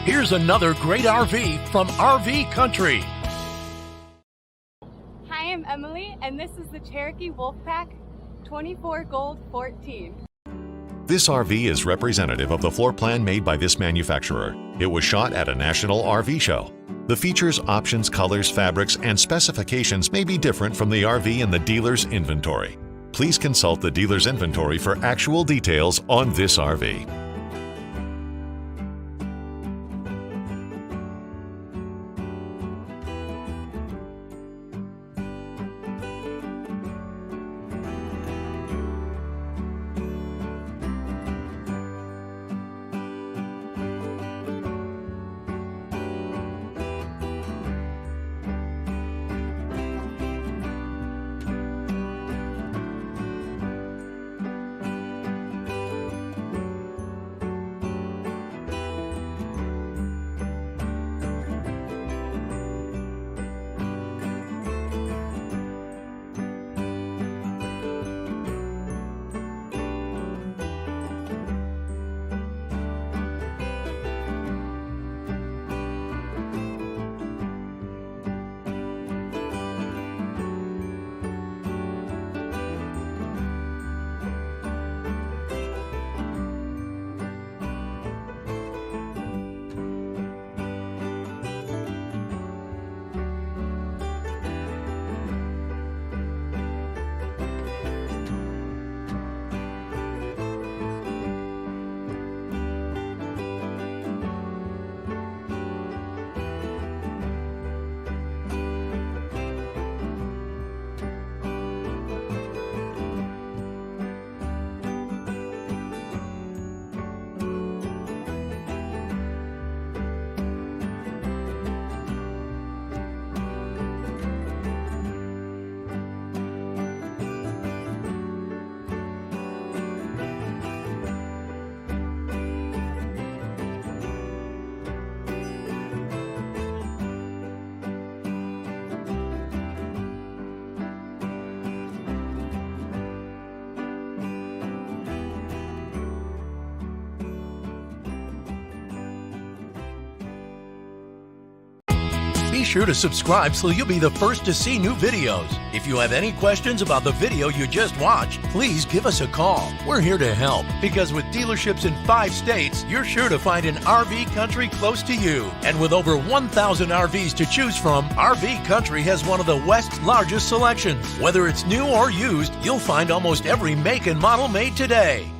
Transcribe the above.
Here's another great RV from RV Country. Hi, I'm Emily, and this is the Cherokee Wolfpack 24Gold14. This RV is representative of the floor plan made by this manufacturer. It was shot at a national RV show. The features, options, colors, fabrics, and specifications may be different from the RV in the dealer's inventory. Please consult the dealer's inventory for actual details on this RV. Be sure to subscribe so you'll be the first to see new videos. If you have any questions about the video you just watched, please give us a call. We're here to help because with dealerships in 5 states, you're sure to find an RV Country close to you. And with over 1,000 RVs to choose from, RV Country has one of the West's largest selections. Whether it's new or used, you'll find almost every make and model made today.